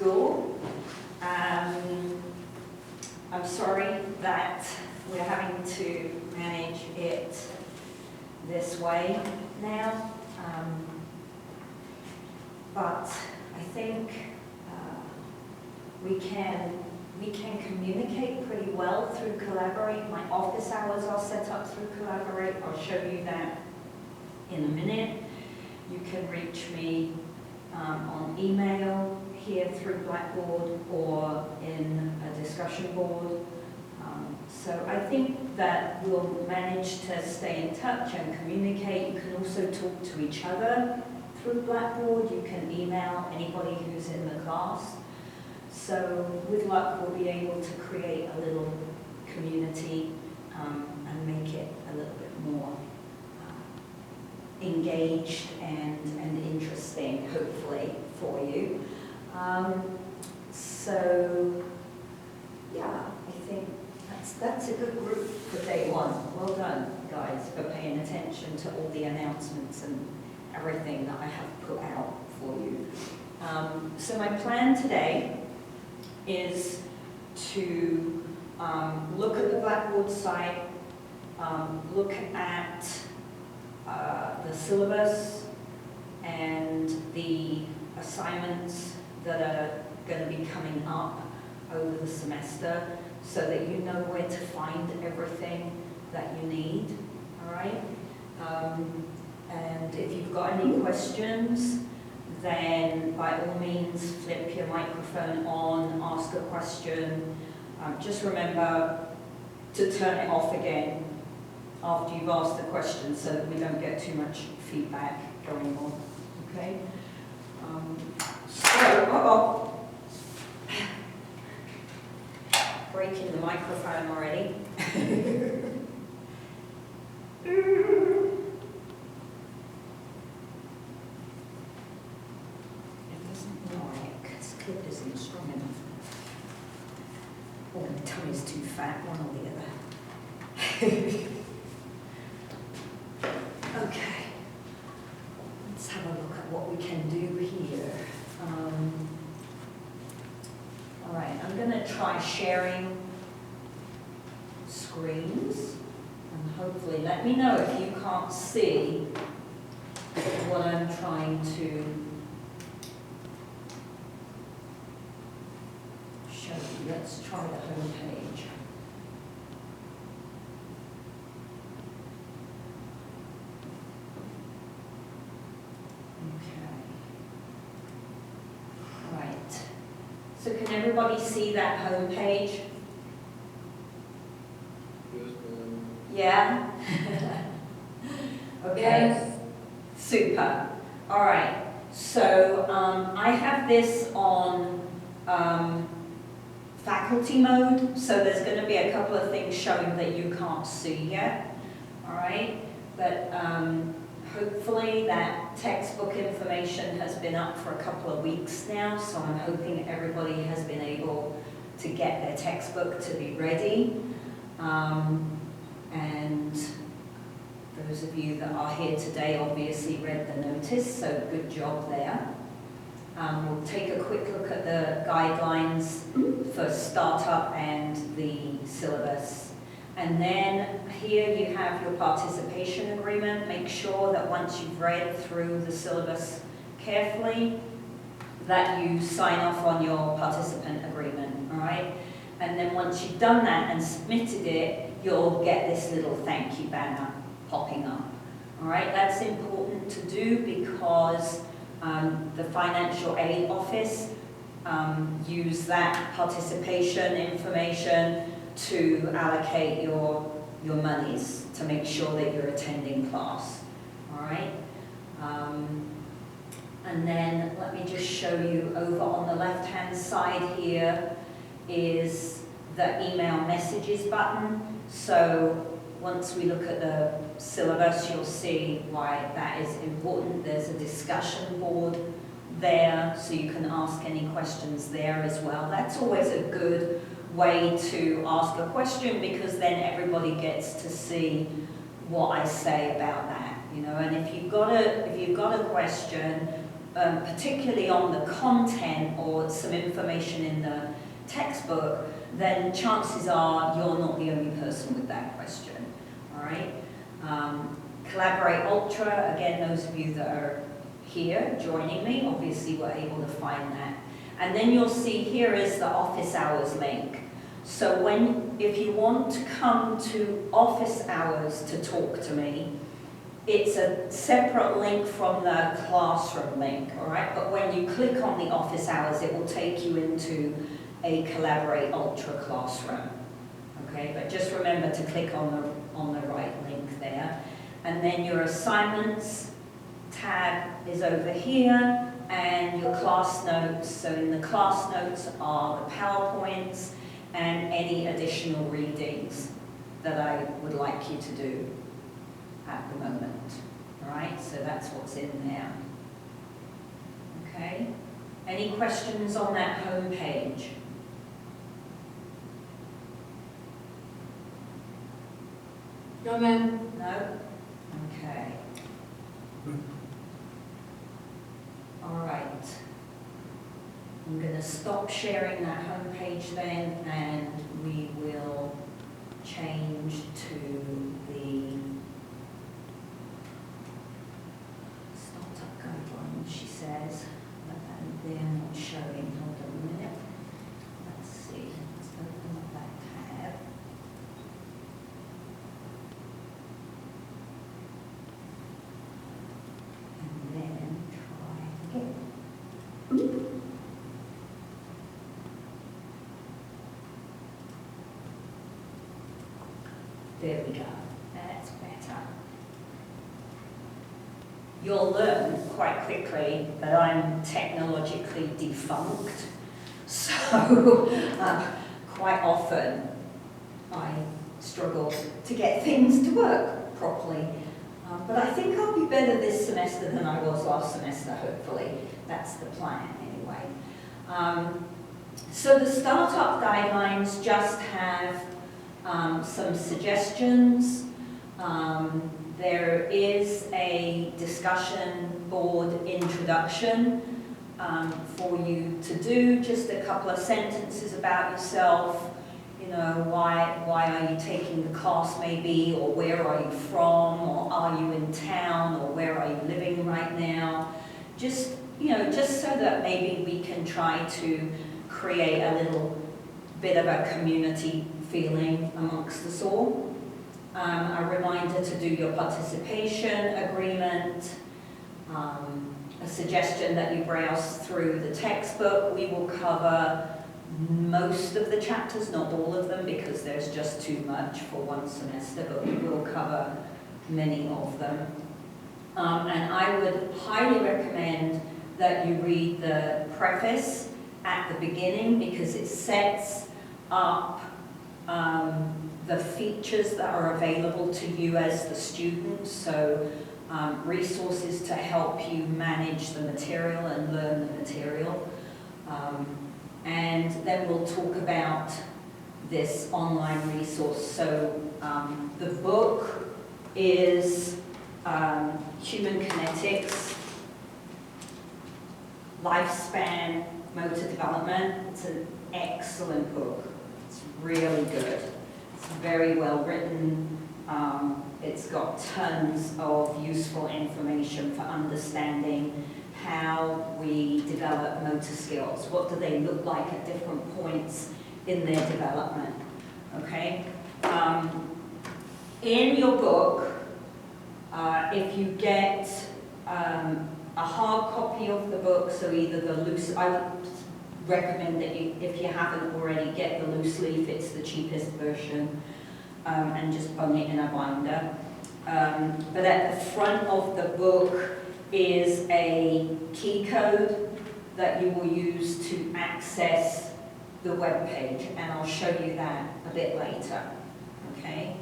school. I'm sorry that we're having to manage it this way now, but I think we can communicate pretty well through Collaborate. My office hours are set up through Collaborate. I'll show you that in a minute. You can reach me on email here through Blackboard or in a discussion board. So I think that we'll manage to stay in touch and communicate. You can also talk to each other through Blackboard. You can email anybody who's in the class. So with luck, we'll be able to create a little community and make it a little bit more engaged and interesting, hopefully, for you. So, yeah, I think that's a good group for day one. Well done, guys, for paying attention to all the announcements and everything that I have put out for you. So my plan today is to look at the Blackboard site, look at the syllabus and the assignments that are going to be coming up over the semester so that you know where to find everything that you need, all right? And if you've got any questions, then by all means flip your microphone on, ask a question. Just remember to turn it off again after you've asked the question so that we don't get too much feedback going on, okay? Breaking the microphone already. Clip isn't strong enough. Or the tummy's too fat, one or the other. Okay, let's have a look at what we can do here. All right, I'm going to try sharing screens, and hopefully let me know if you can't see what I'm trying to show you. Let's try the home page. Okay. Right. So can everybody see that home page? Yeah? Okay. Yes. Super. All right. So I have this on faculty mode, so there's going to be a couple of things showing that you can't see yet. All right. But hopefully that textbook information has been up for a couple of weeks now, so I'm hoping everybody has been able to get their textbook to be ready. And those of you that are here today obviously read the notice, so good job there. We'll take a quick look at the guidelines for startup and the syllabus. And then here you have your participation agreement. Make sure that once you've read through the syllabus carefully, that you sign off on your participant agreement, all right? And then once you've done that and submitted it, you'll get this little thank you banner popping up. All right, that's important to do because the financial aid office use that participation information to allocate your monies to make sure that you're attending class. All right. And then let me just show you over on the left-hand side here is the email messages button. So once we look at the syllabus, you'll see why that is important. There's a discussion board there, so you can ask any questions there as well. That's always a good way to ask a question because then everybody gets to see what I say about that, you know. And if you've got a question, particularly on the content or some information in the textbook, then chances are you're not the only person with that question, all right? Collaborate Ultra, again, those of you that are here joining me, obviously were able to find that. And then you'll see here is the office hours link. So if you want to come to office hours to talk to me, it's a separate link from the classroom link, all right? But when you click on the office hours, it will take you into a Collaborate Ultra classroom, okay? But just remember to click on the right link there. And then your assignments tab is over here, and your class notes. So in the class notes are the PowerPoints and any additional readings that I would like you to do at the moment. All right, so that's what's in there. Okay, any questions on that home page? No, ma'am. No? Okay. All right. I'm going to stop sharing that home page then, and we will change to the startup guidelines, she says, and they're not showing. Hold on a minute. Let's see. Let's open up that tab. And then try again. There we go. That's better. You'll learn quite quickly that I'm technologically defunct. So quite often I struggle to get things to work properly. But I think I'll be better this semester than I was last semester, hopefully. That's the plan anyway. So the startup guidelines just have some suggestions. There is a discussion board introduction for you to do, just a couple of sentences about yourself, you know, why are you taking the class maybe, or where are you from, or are you in town, or where are you living right now, just, you know, just so that maybe we can try to create a little bit of a community feeling amongst us all. A reminder to do your participation agreement, a suggestion that you browse through the textbook. We will cover most of the chapters, not all of them, because there's just too much for one semester, but we will cover many of them. And I would highly recommend that you read the preface at the beginning, because it sets up the features that are available to you as the student, so resources to help you manage the material and learn the material. And then we'll talk about this online resource. So the book is Human Kinetics, Lifespan Motor Development. It's an excellent book. It's really good. It's very well written. It's got tons of useful information for understanding how we develop motor skills. What do they look like at different points in their development? Okay. In your book, if you get a hard copy of the book, so either the loose, I would recommend that you, if you haven't already, get the loose leaf. It's the cheapest version, and just bung it in a binder. But at the front of the book is a key code that you will use to access the web page, and I'll show you that a bit later. Okay.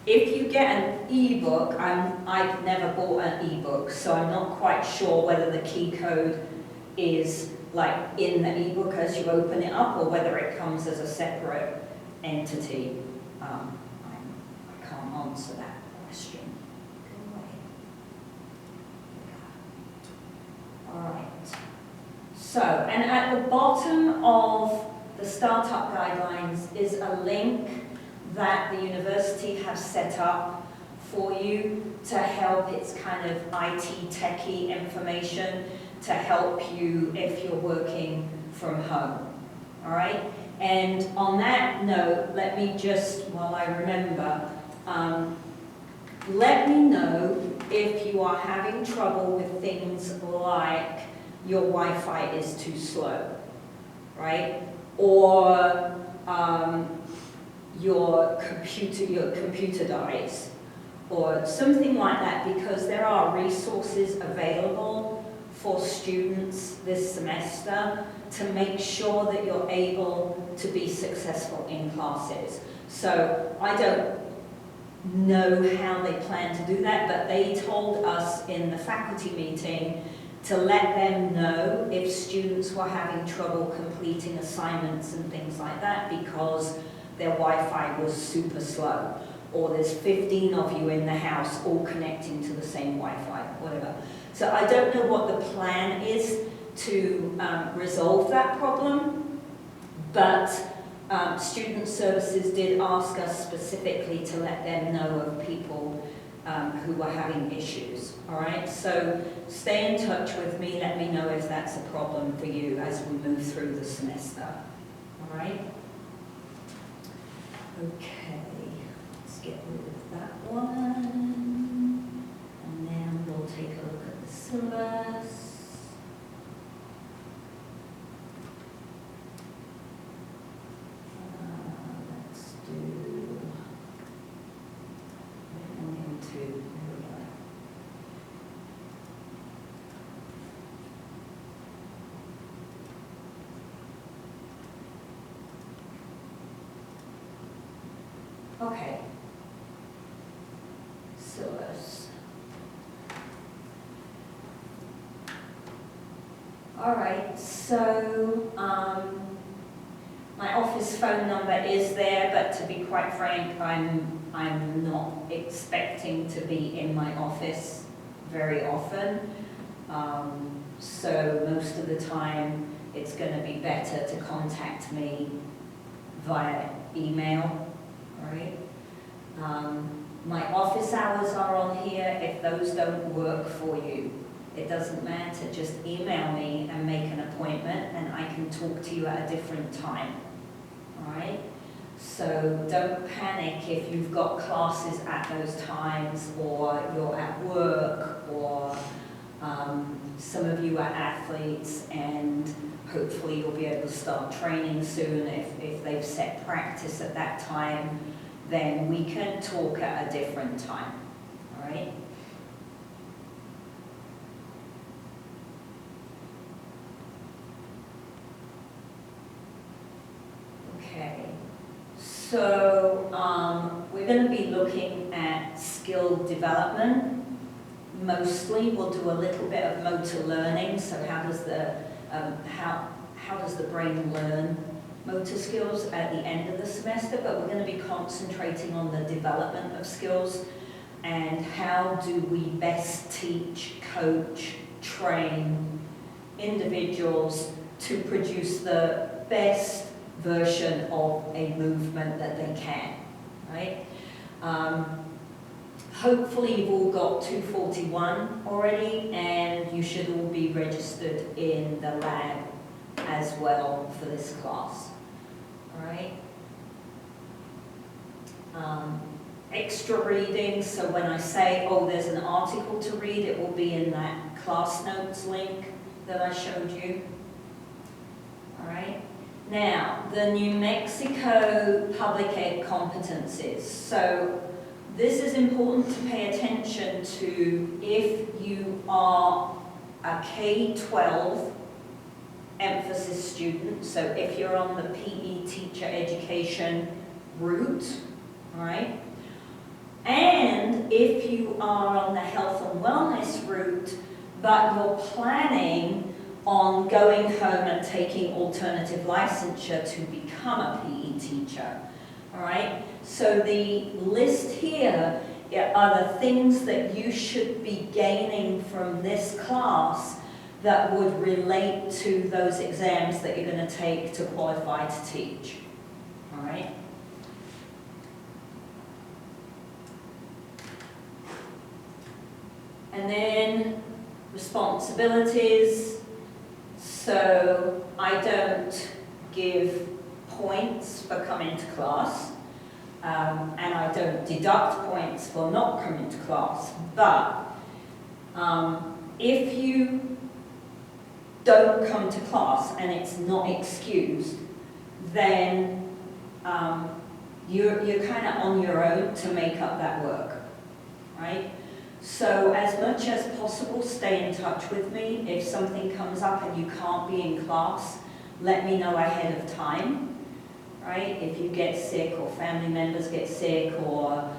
If you get an e-book, I've never bought an e-book, so I'm not quite sure whether the key code is like in the e-book as you open it up, or whether it comes as a separate entity. I can't answer that question. Go away. So, and at the bottom of the startup guidelines is a link that the university has set up for you to help. It's kind of IT techie information to help you if you're working from home. All right? And on that note, let me just, while I remember, let me know if you are having trouble with things like your Wi-Fi is too slow, right? Or your computer dies, or something like that, because there are resources available for students this semester to make sure that you're able to be successful in classes. So I don't know how they plan to do that, but they told us in the faculty meeting to let them know if students were having trouble completing assignments and things like that because their Wi-Fi was super slow, or there's 15 of you in the house all connecting to the same Wi-Fi, whatever. So I don't know what the plan is to resolve that problem, but Student Services did ask us specifically to let them know of people who were having issues, all right? So stay in touch with me, let me know if that's a problem for you as we move through the semester, all right? Okay, let's get rid of that one, and then we'll take a look at the syllabus. Let's do into, there we go. Okay. Syllabus. All right, so my office phone number is there, but to be quite frank, I'm not expecting to be in my office very often. So most of the time, it's going to be better to contact me via email. All right. My office hours are on here. If those don't work for you, it doesn't matter. Just email me and make an appointment, and I can talk to you at a different time. All right. So don't panic if you've got classes at those times, or you're at work, or some of you are athletes, and hopefully you'll be able to start training soon. If they've set practice at that time, then we can talk at a different time, all right? Okay, so we're going to be looking at skill development. Mostly, we'll do a little bit of motor learning. So how does the brain learn motor skills at the end of the semester? But we're going to be concentrating on the development of skills and how do we best teach, coach, train individuals to produce the best version of a movement that they can, right? Hopefully you've all got 241 already, and you should all be registered in the lab as well for this class, all right? Extra reading, so when I say, oh, there's an article to read, it will be in that class notes link that I showed you, all right? Now, the New Mexico Public Ed competencies. So this is important to pay attention to if you are a K-12 emphasis student, so if you're on the PE teacher education route, all right? And if you are on the health and wellness route, but you're planning on going home and taking alternative licensure to become a PE teacher, all right? So the list here are the things that you should be gaining from this class that would relate to those exams that you're going to take to qualify to teach. All right? And then responsibilities. So I don't give points for coming to class, and I don't deduct points for not coming to class. But if you don't come to class and it's not excused, then you're kind of on your own to make up that work, right? So as much as possible, stay in touch with me. If something comes up and you can't be in class, let me know ahead of time, right? If you get sick or family members get sick, or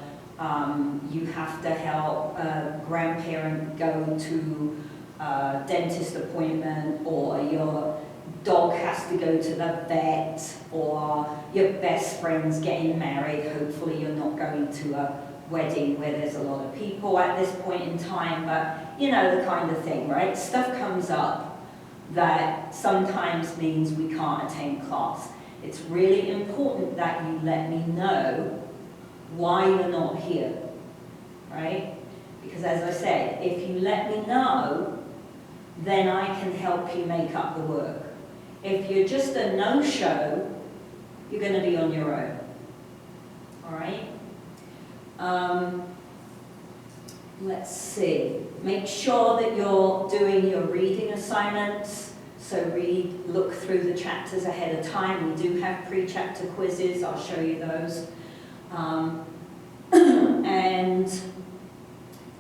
you have to help a grandparent go to a dentist appointment, or your dog has to go to the vet, or your best friend's getting married. Hopefully you're not going to a wedding where there's a lot of people at this point in time, but you know, the kind of thing, right? Stuff comes up that sometimes means we can't attend class. It's really important that you let me know why you're not here, right? Because as I said, if you let me know, then I can help you make up the work. If you're just a no-show, you're going to be on your own, all right? Let's see. Make sure that you're doing your reading assignments. So look through the chapters ahead of time. We do have pre-chapter quizzes. I'll show you those. And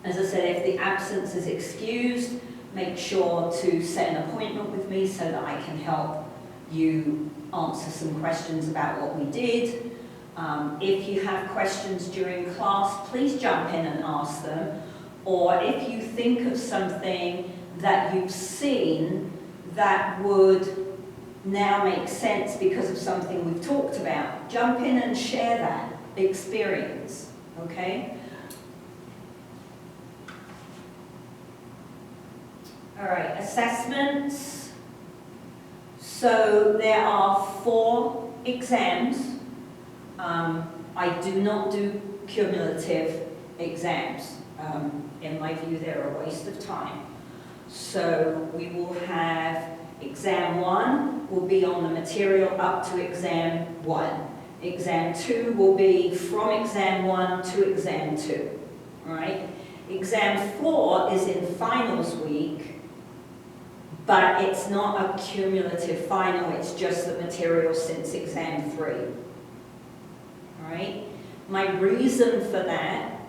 as I said, if the absence is excused, make sure to set an appointment with me so that I can help you answer some questions about what we did. If you have questions during class, please jump in and ask them. Or if you think of something that you've seen that would now make sense because of something we've talked about, jump in and share that experience, okay? All right, assessments. So there are 4 exams. I do not do cumulative exams. In my view, they're a waste of time. So we will have exam 1 will be on the material up to exam 1. Exam 2 will be from exam 1 to exam 2. All right? Exam 4 is in finals week, but it's not a cumulative final, it's just the material since exam 3. All right? My reason for that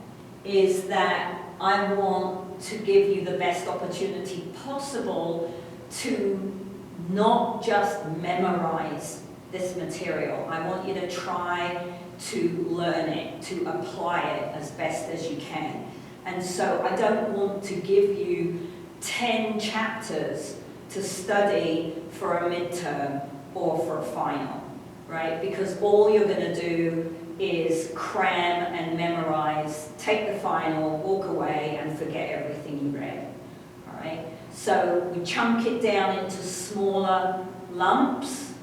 is that I want to give you the best opportunity possible to not just memorize this material. I want you to try to learn it, to apply it as best as you can. And so I don't want to give you 10 chapters to study for a midterm or for a final, right? Because all you're going to do is cram and memorize, take the final, walk away, and forget everything you read, all right? So we chunk it down into smaller lumps,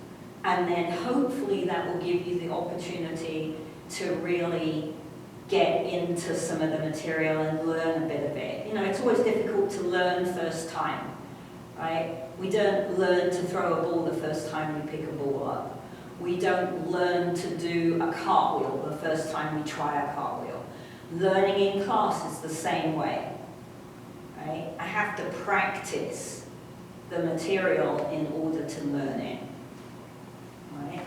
and then hopefully that will give you the opportunity to really get into some of the material and learn a bit of it. You know, it's always difficult to learn first time, right? We don't learn to throw a ball the first time we pick a ball up. We don't learn to do a cartwheel the first time we try a cartwheel. Learning in class is the same way, right? I have to practice the material in order to learn it, right?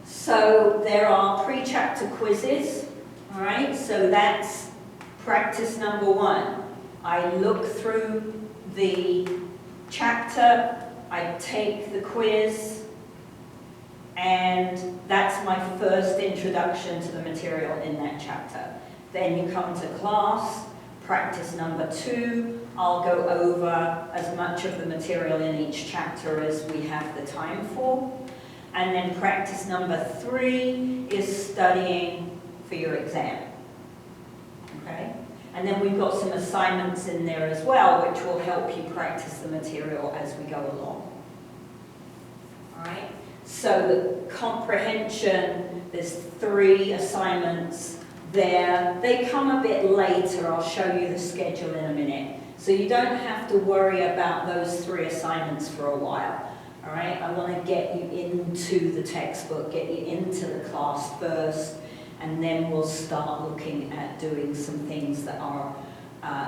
So there are pre-chapter quizzes, all right? So that's practice number 1. I look through the chapter, I take the quiz, and that's my first introduction to the material in that chapter. Then you come to class, practice number 2, I'll go over as much of the material in each chapter as we have the time for. And then practice number 3 is studying for your exam, okay? And then we've got some assignments in there as well, which will help you practice the material as we go along. All right? So the comprehension, there's 3 assignments there. They come a bit later. I'll show you the schedule in a minute. So you don't have to worry about those 3 assignments for a while. All right? I want to get you into the textbook, get you into the class first, and then we'll start looking at doing some things that are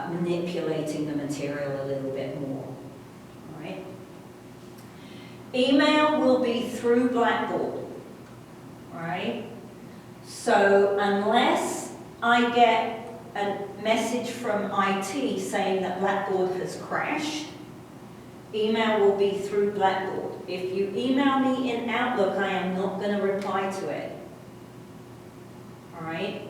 manipulating the material a little bit more. All right? Email will be through Blackboard. All right? So unless I get a message from IT saying that Blackboard has crashed, email will be through Blackboard. If you email me in Outlook, I am not going to reply to it. All right?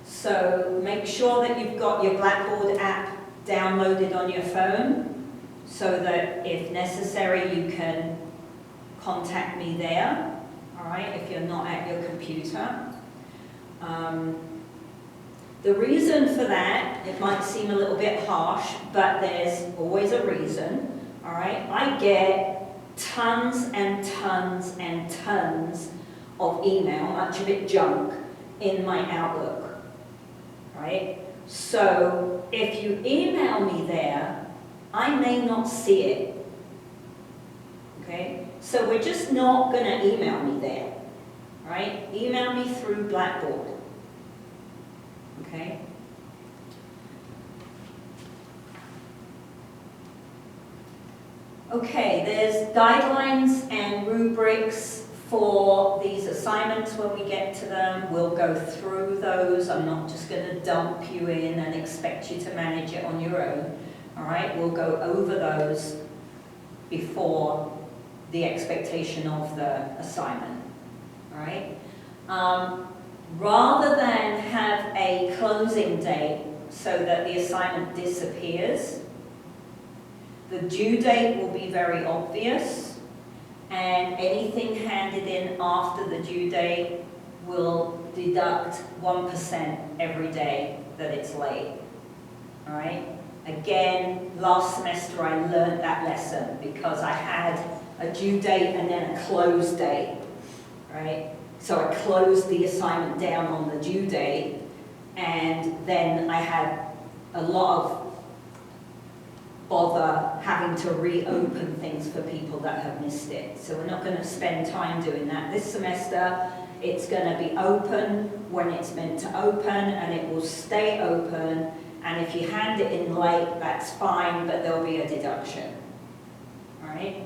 So make sure that you've got your Blackboard app downloaded on your phone so that if necessary you can contact me there. All right? If you're not at your computer. The reason for that, it might seem a little bit harsh, but there's always a reason. All right? I get tons and tons and tons of email, much of it junk, in my Outlook. Right? So if you email me there, I may not see it. Okay? So we're just not going to email me there. Right? Email me through Blackboard. Okay? Okay, there's guidelines and rubrics for these assignments when we get to them. We'll go through those. I'm not just going to dump you in and expect you to manage it on your own. All right? We'll go over those before the expectation of the assignment. All right? Rather than have a closing date so that the assignment disappears, the due date will be very obvious, and anything handed in after the due date will deduct 1% every day that it's late. All right? Again, last semester I learned that lesson because I had a due date and then a close date. Right? So I closed the assignment down on the due date, and then I had a lot of bother having to reopen things for people that have missed it. So we're not going to spend time doing that. This semester, it's going to be open when it's meant to open, and it will stay open. And if you hand it in late, that's fine, but there'll be a deduction. All right?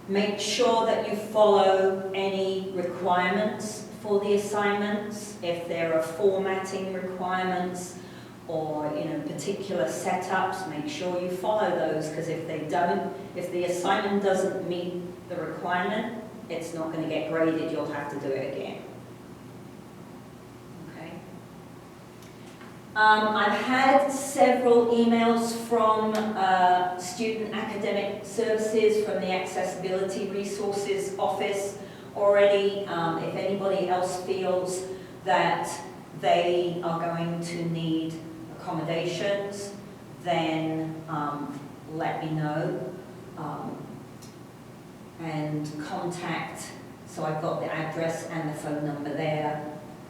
Make sure that you follow any requirements for the assignments. If there are formatting requirements or particular setups, make sure you follow those, because if they don't, if the assignment doesn't meet the requirement, it's not going to get graded. You'll have to do it again. Okay. I've had several emails from Student Academic Services from the Accessibility Resources Office already. If anybody else feels that they are going to need accommodations, then let me know and contact. So I've got the address and the phone number there,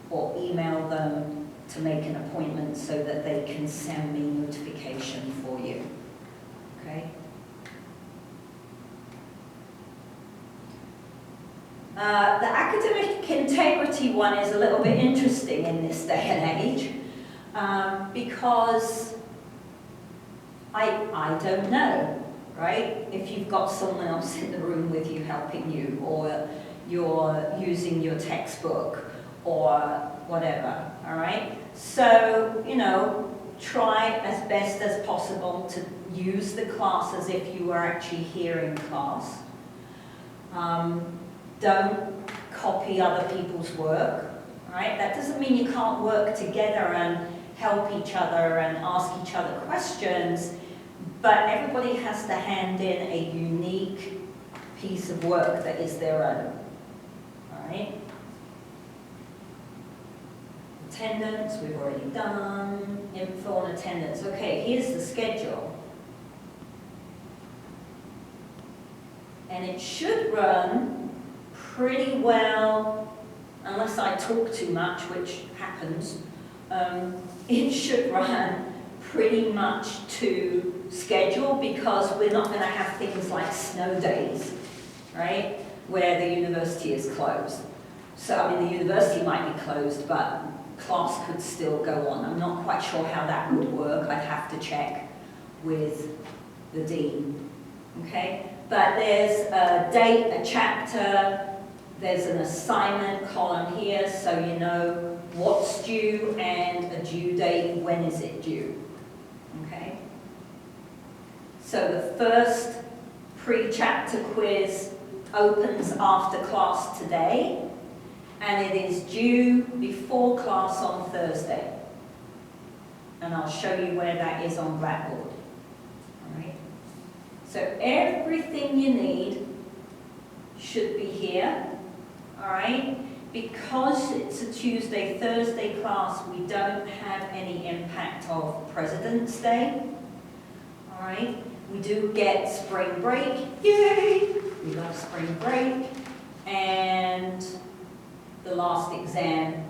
or email them to make an appointment so that they can send me notification for you. Okay? The academic integrity one is a little bit interesting in this day and age, because I don't know, right? If you've got someone else in the room with you helping you, or you're using your textbook, or whatever, all right? So, try as best as possible to use the class as if you were actually here in class. Don't copy other people's work, right? That doesn't mean you can't work together and help each other and ask each other questions, but everybody has to hand in a unique piece of work that is their own, all right? Attendance, we've already done. Info on attendance. Okay, here's the schedule. And it should run pretty well, unless I talk too much, which happens. It should run pretty much to schedule because we're not going to have things like snow days, right, where the university is closed. So, I mean, the university might be closed, but class could still go on. I'm not quite sure how that would work. I'd have to check with the dean, okay? But there's a date, a chapter, there's an assignment column here, so you know what's due and a due date, when is it due, okay? So the first pre-chapter quiz opens after class today, and it is due before class on Thursday. And I'll show you where that is on Blackboard. All right? So everything you need should be here. All right? Because it's a Tuesday, Thursday class, we don't have any impact of President's Day. All right? We do get spring break. Yay! We love spring break. And the last exam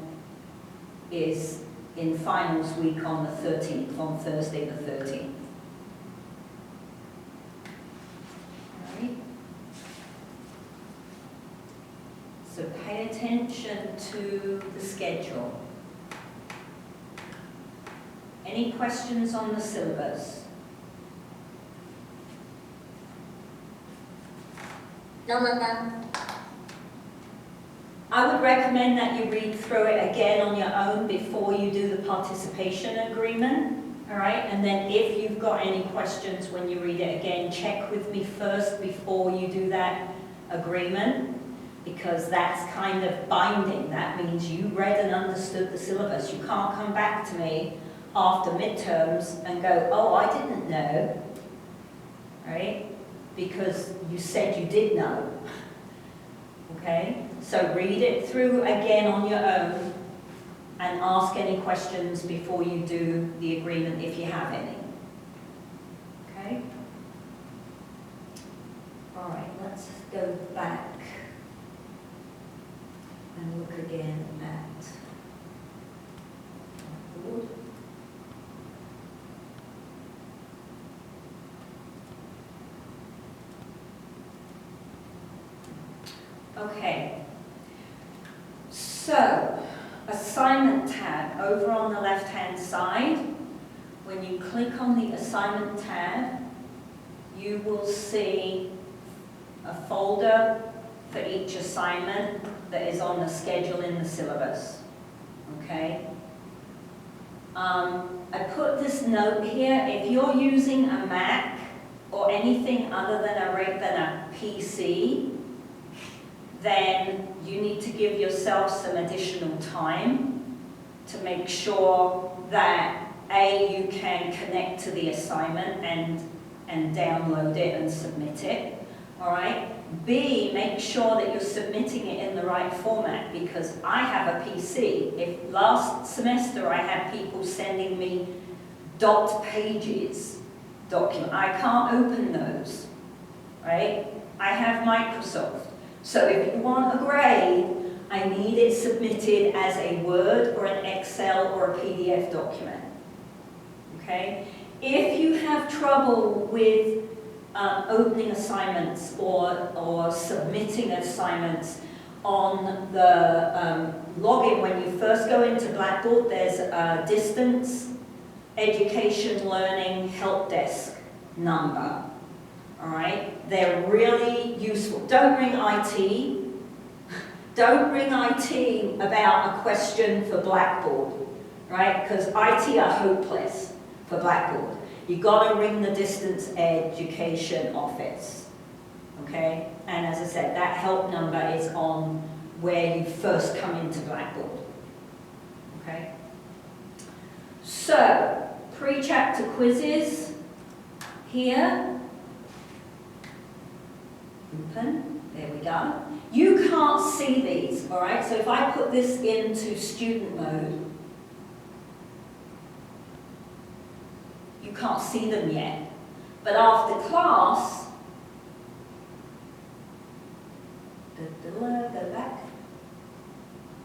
is in finals week on the 13th, on Thursday the 13th. All right. So pay attention to the schedule. Any questions on the syllabus? No, Mama. I would recommend that you read through it again on your own before you do the participation agreement, all right? And then if you've got any questions when you read it again, check with me first before you do that agreement, because that's kind of binding. That means you read and understood the syllabus. You can't come back to me after midterms and go, oh, I didn't know, right? Because you said you did know. Okay, so read it through again on your own and ask any questions before you do the agreement if you have any. Okay? All right, let's go back and look again at the board. Okay, so assignment tab over on the left-hand side. When you click on the assignment tab, you will see a folder for each assignment that is on the schedule in the syllabus. Okay. I put this note here. If you're using a Mac or anything other than a PC, then you need to give yourself some additional time to make sure that A, you can connect to the assignment and download it and submit it, all right? B, make sure that you're submitting it in the right format, because I have a PC. If last semester I had people sending me dot pages document, I can't open those, right? I have Microsoft. So if you want a grade, I need it submitted as a Word or an Excel or a PDF document, okay? If you have trouble with opening assignments or submitting assignments on the login, when you first go into Blackboard, there's a distance education learning help desk number. All right, they're really useful. Don't ring IT. Don't ring IT about a question for Blackboard, right? Because IT are hopeless for Blackboard. You've got to ring the distance education office, okay? And as I said, that help number is on where you first come into Blackboard, okay? So, pre-chapter quizzes here. Open, there we go. You can't see these, all right? So if I put this into student mode, can't see them yet. But after class, go back.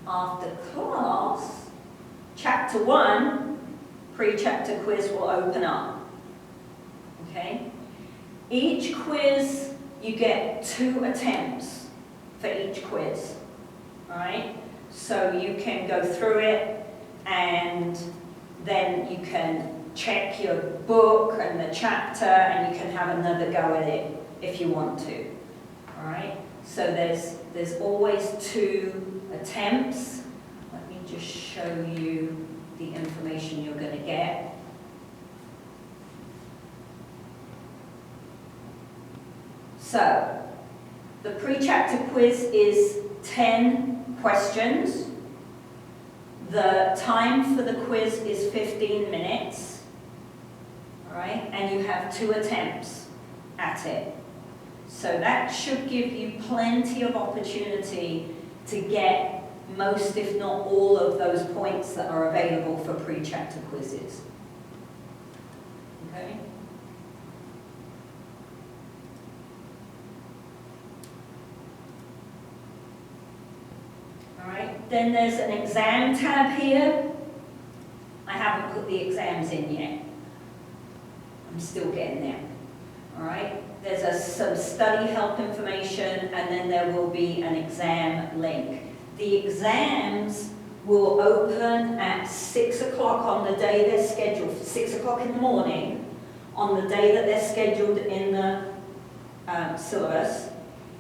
After class, chapter 1, pre-chapter quiz will open up. Okay? Each quiz, you get 2 attempts for each quiz. Alright? So you can go through it and then you can check your book and the chapter and you can have another go at it if you want to. Alright? So there's always 2 attempts. Let me just show you the information you're going to get. So, the pre-chapter quiz is 10 questions. The time for the quiz is 15 minutes. Alright, and you have 2 attempts at it. So that should give you plenty of opportunity to get most, if not all, of those points that are available for pre-chapter quizzes. Okay? Alright, then there's an exam tab here. I haven't put the exams in yet. I'm still getting there. Alright, there's some study help information and then there will be an exam link. The exams will open at 6 o'clock on the day they're scheduled, 6 o'clock in the morning, on the day that they're scheduled in the syllabus,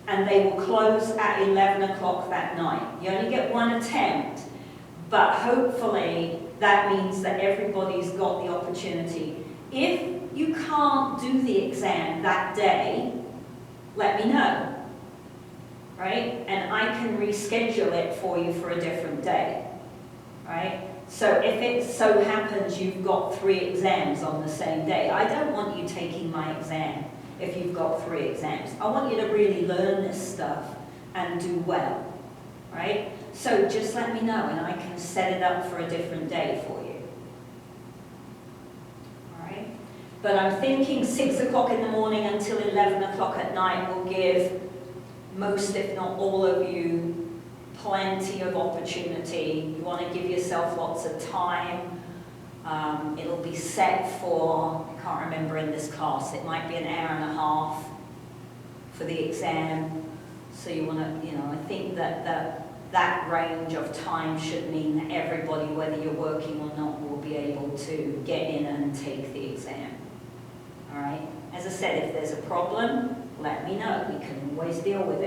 and they will close at 11 o'clock that night. You only get 1 attempt, but hopefully that means that everybody's got the opportunity. If you can't do the exam that day, let me know, right? And I can reschedule it for you for a different day, right? So if it so happens you've got 3 exams on the same day, I don't want you taking my exam if you've got 3 exams. I want you to really learn this stuff and do well, right? So just let me know and I can set it up for a different day for you. But I'm thinking 6 o'clock in the morning until 11 o'clock at night will give most, if not all of you, plenty of opportunity. You want to give yourself lots of time. It'll be set for, I can't remember in this class, it might be an hour and a half for the exam. So you want to, I think that range of time should mean that everybody, whether you're working or not, will be able to get in and take the exam. All right. As I said, if there's a problem, let me know. We can always deal with it.